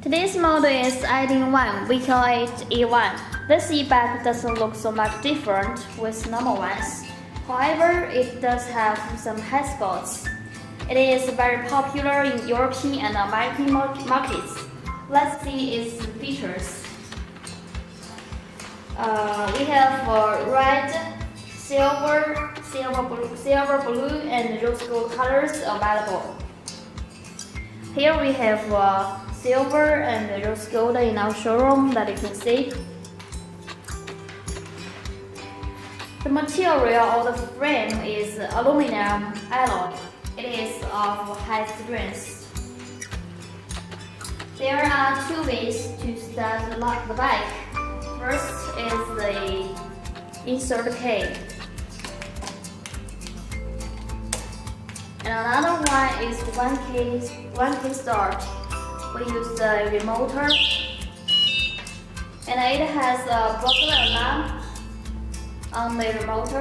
Today's model is ID1, we call it E1. This e-bike doesn't look so much different with normal ones. However, it does have some hotspots. It is very popular in European and American markets. Let's see its features. We have red, silver blue, and rose gold colors available. Here we have silver and rose gold in our showroom that you can see. The material of the frame is aluminum alloy. It is of high strength. There are two ways to start the bike. First is the insert key. And another one is one key start. We use the remote, and it has a burglar alarm on the remote.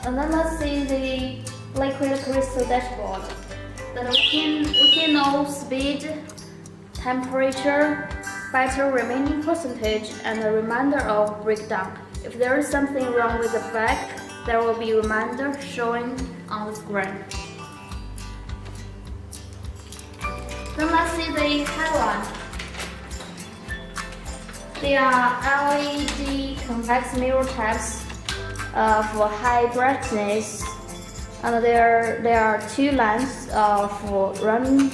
And then let's see the liquid crystal dashboard. That we can know speed, temperature, battery remaining percentage, and a reminder of breakdown. If there is something wrong with the bike, there will be a reminder showing on the screen. Then let's see the headlamp. They are LED convex mirror types for high brightness, and there are two lines for running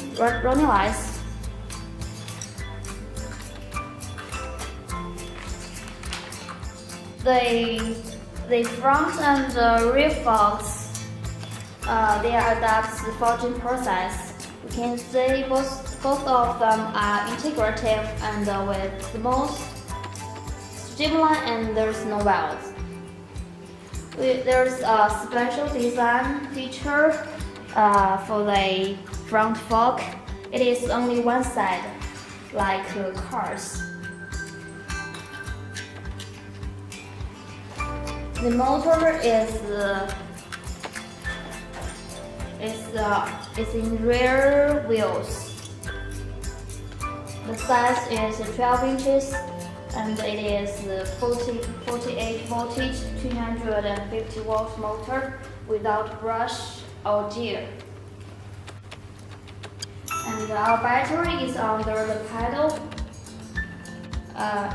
lights. The front and the rear forks, they adapt the forging process. You can see both of them are integrative and with the most streamlined, and there's no welds. There's a special design feature for the front fork. It is only one side, like cars. The motor is in rear wheels. The size is 12 inches, and it is 48 voltage, 250 volt motor without brush or gear. And our battery is under the pedal.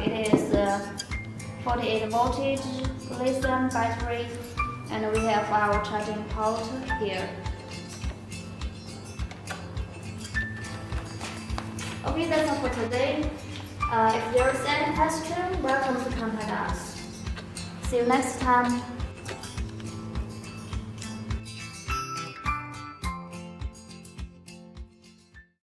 It is 48 voltage lithium battery, and we have our charging port here. Okay, that's all for today. If there is any question, welcome to contact us. See you next time.